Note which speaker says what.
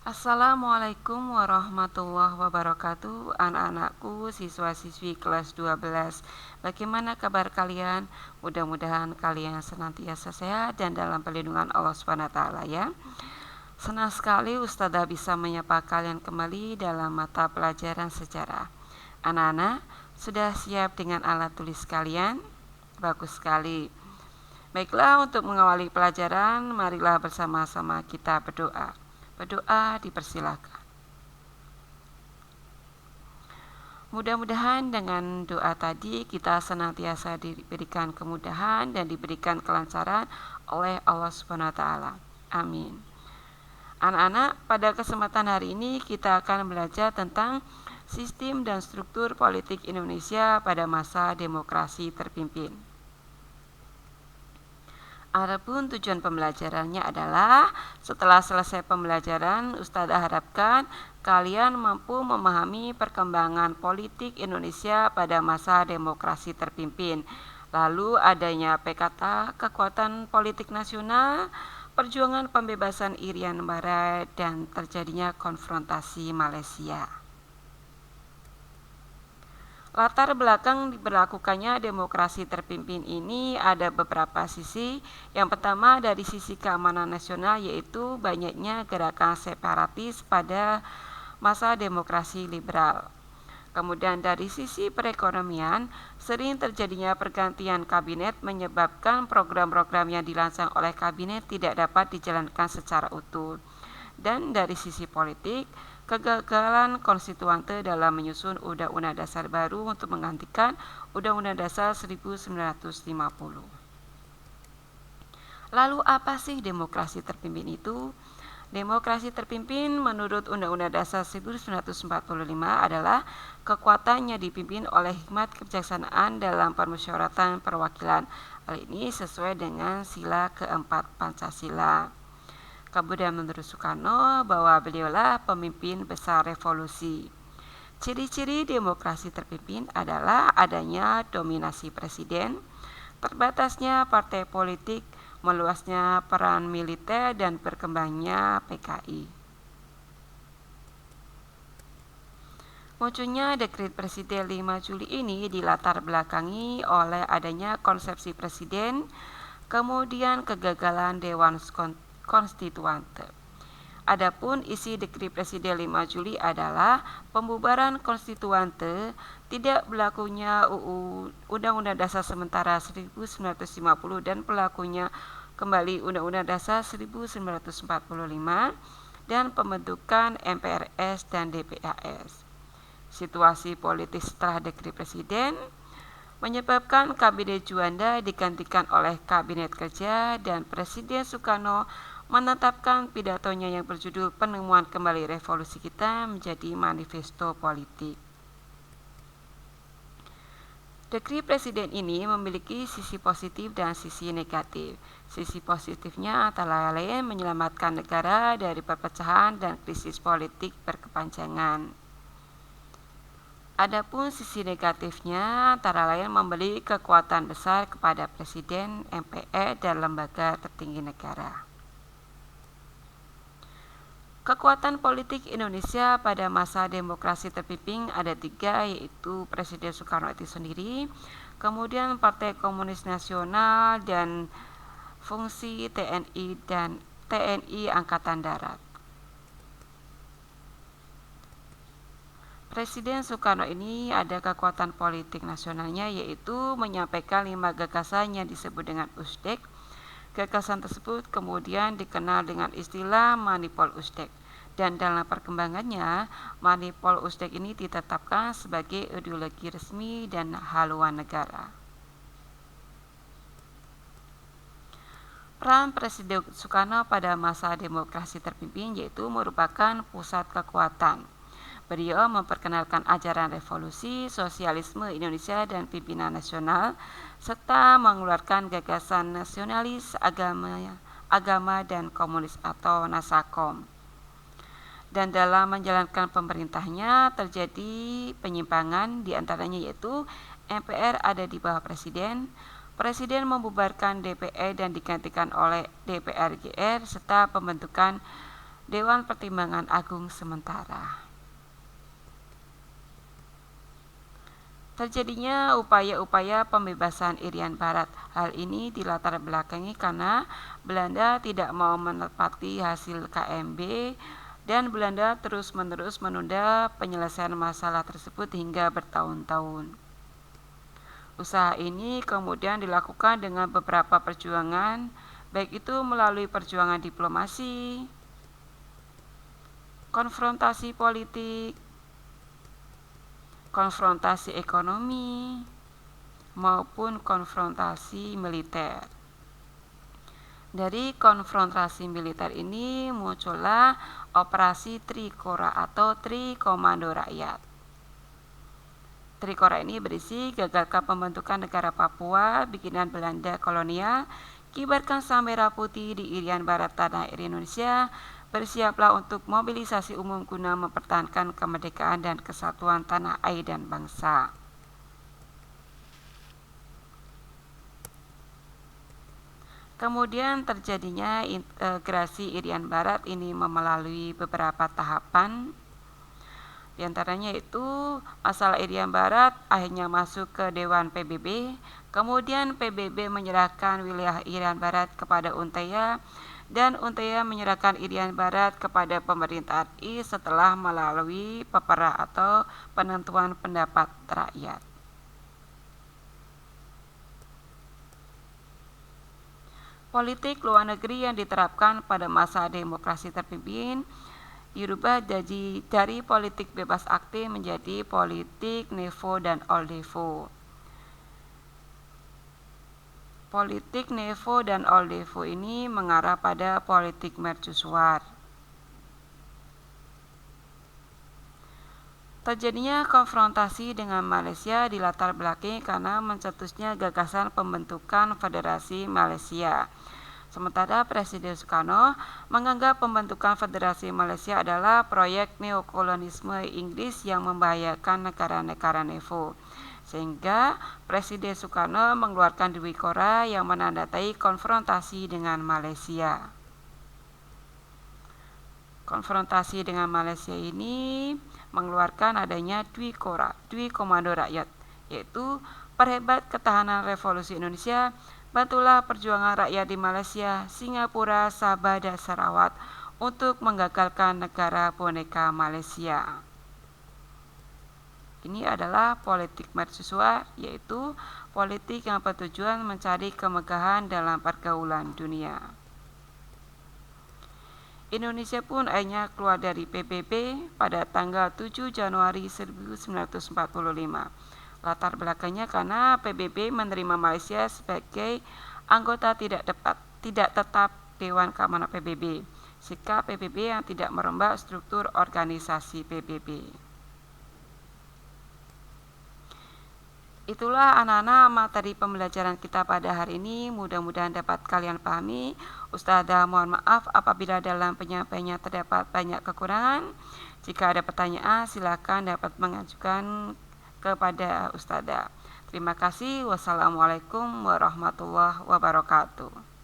Speaker 1: Assalamualaikum warahmatullahi wabarakatuh. Anak-anakku, siswa-siswi kelas 12. Bagaimana kabar kalian? Mudah-mudahan kalian senantiasa sehat dan dalam perlindungan Allah SWT ya. Senang sekali Ustazah bisa menyapa kalian kembali dalam mata pelajaran sejarah. Anak-anak, sudah siap dengan alat tulis kalian? Bagus sekali. Baiklah, untuk mengawali pelajaran, marilah bersama-sama kita berdoa. Berdoa dipersilakan. Mudah-mudahan dengan doa tadi kita senantiasa diberikan kemudahan dan diberikan kelancaran oleh Allah Subhanahu wa taala. Amin. Anak-anak, pada kesempatan hari ini kita akan belajar tentang sistem dan struktur politik Indonesia pada masa demokrasi terpimpin. Adapun tujuan pembelajarannya adalah setelah selesai pembelajaran, Ustazah harapkan kalian mampu memahami perkembangan politik Indonesia pada masa demokrasi terpimpin. Lalu adanya PKT, kekuatan politik nasional, perjuangan pembebasan Irian Barat, dan terjadinya konfrontasi Malaysia. Latar belakang diberlakukannya demokrasi terpimpin ini ada beberapa sisi. Yang pertama dari sisi keamanan nasional, yaitu banyaknya gerakan separatis pada masa demokrasi liberal. Kemudian dari sisi perekonomian, sering terjadinya pergantian kabinet menyebabkan program-program yang dirancang oleh kabinet tidak dapat dijalankan secara utuh. Dan dari sisi politik, kegagalan konstituante dalam menyusun Undang-Undang Dasar baru untuk menggantikan Undang-Undang Dasar 1950. Lalu apa sih demokrasi terpimpin itu? Demokrasi terpimpin menurut Undang-Undang Dasar 1945 adalah kekuatan yang dipimpin oleh hikmat kebijaksanaan dalam permusyawaratan perwakilan. Hal ini sesuai dengan sila keempat Pancasila. Kemudian menurut Soekarno bahwa beliaulah pemimpin besar revolusi. Ciri-ciri demokrasi terpimpin adalah adanya dominasi presiden, terbatasnya partai politik, meluasnya peran militer, dan berkembangnya PKI. Munculnya dekret Presiden 5 Juli ini dilatar belakangi oleh adanya konsepsi presiden, kemudian kegagalan Dewan Konstituante. Adapun isi dekret Presiden 5 Juli adalah pembubaran konstituante, tidak berlakunya UU Undang-Undang Dasar sementara 1950 dan berlakunya kembali Undang-Undang Dasar 1945 dan pembentukan MPRS dan DPRS. Situasi politik setelah dekret Presiden menyebabkan Kabinet Juanda digantikan oleh Kabinet Kerja dan Presiden Soekarno menetapkan pidatonya yang berjudul Penemuan Kembali Revolusi Kita menjadi manifesto politik. Dekret Presiden ini memiliki sisi positif dan sisi negatif. Sisi positifnya antara lain menyelamatkan negara dari perpecahan dan krisis politik berkepanjangan. Adapun sisi negatifnya antara lain memberi kekuatan besar kepada Presiden, MPR, dan lembaga tertinggi negara. Kekuatan politik Indonesia pada masa demokrasi terpimpin ada 3, yaitu Presiden Soekarno itu sendiri, kemudian Partai Komunis Nasional, dan fungsi TNI dan TNI Angkatan Darat. Presiden Soekarno ini ada kekuatan politik nasionalnya, yaitu menyampaikan 5 gagasan yang disebut dengan USDEK. Gagasan tersebut kemudian dikenal dengan istilah Manipol Usdek, dan dalam perkembangannya Manipol Usdek ini ditetapkan sebagai ideologi resmi dan haluan negara. Peran Presiden Soekarno pada masa demokrasi terpimpin yaitu merupakan pusat kekuatan. Beliau memperkenalkan ajaran revolusi, sosialisme Indonesia dan pimpinan nasional, serta mengeluarkan gagasan nasionalis agama dan komunis atau Nasakom. Dan dalam menjalankan pemerintahnya terjadi penyimpangan, diantaranya yaitu MPR ada di bawah Presiden, Presiden membubarkan DPR dan digantikan oleh DPR-GR, serta pembentukan Dewan Pertimbangan Agung sementara. Terjadinya upaya-upaya pembebasan Irian Barat. Hal ini dilatar belakangi karena Belanda tidak mau menepati hasil KMB dan Belanda terus-menerus menunda penyelesaian masalah tersebut hingga bertahun-tahun. Usaha ini kemudian dilakukan dengan beberapa perjuangan, baik itu melalui perjuangan diplomasi, konfrontasi politik, konfrontasi ekonomi, maupun konfrontasi militer. Dari konfrontasi militer ini muncullah operasi Trikora atau Trikomando Rakyat. Trikora ini berisi gagalkan pembentukan negara Papua bikinan Belanda kolonial, kibarkan sang merah putih di Irian Barat tanah air Indonesia, bersiaplah untuk mobilisasi umum guna mempertahankan kemerdekaan dan kesatuan tanah air dan bangsa. Kemudian terjadinya integrasi Irian Barat ini melalui beberapa tahapan. Di antaranya itu masalah Irian Barat akhirnya masuk ke Dewan PBB, kemudian PBB menyerahkan wilayah Irian Barat kepada Untea, dan Untea menyerahkan Irian Barat kepada pemerintah RI setelah melalui peperah atau penentuan pendapat rakyat. Politik luar negeri yang diterapkan pada masa demokrasi terpimpin dirubah dari politik bebas aktif menjadi politik Nevo dan Old-Devo. Politik Nevo dan Old-Devo ini mengarah pada politik mercusuar. Terjadinya konfrontasi dengan Malaysia dilatar belakangi karena mencetusnya gagasan pembentukan Federasi Malaysia. Sementara Presiden Soekarno menganggap pembentukan Federasi Malaysia adalah proyek neokolonisme Inggris yang membahayakan negara-negara Nevo. Sehingga Presiden Soekarno mengeluarkan Trikora yang menandai konfrontasi dengan Malaysia. Konfrontasi dengan Malaysia ini mengeluarkan adanya Trikora, Trikomando Rakyat, yaitu perhebat ketahanan revolusi Indonesia, bantulah perjuangan rakyat di Malaysia, Singapura, Sabah, dan Sarawak untuk menggagalkan negara boneka Malaysia. Ini adalah politik mercusuar, yaitu politik yang bertujuan mencari kemegahan dalam pergaulan dunia. Indonesia pun akhirnya keluar dari PBB pada tanggal 7 Januari 1945. Latar belakangnya karena PBB menerima Malaysia sebagai anggota tidak tetap Dewan Keamanan PBB, sikap PBB yang tidak merombak struktur organisasi PBB. Itulah anak-anak materi pembelajaran kita pada hari ini, mudah-mudahan dapat kalian pahami. Ustazah mohon maaf apabila dalam penyampaiannya terdapat banyak kekurangan. Jika ada pertanyaan silakan dapat mengajukan kepada Ustazah. Terima kasih. Wassalamualaikum warahmatullahi wabarakatuh.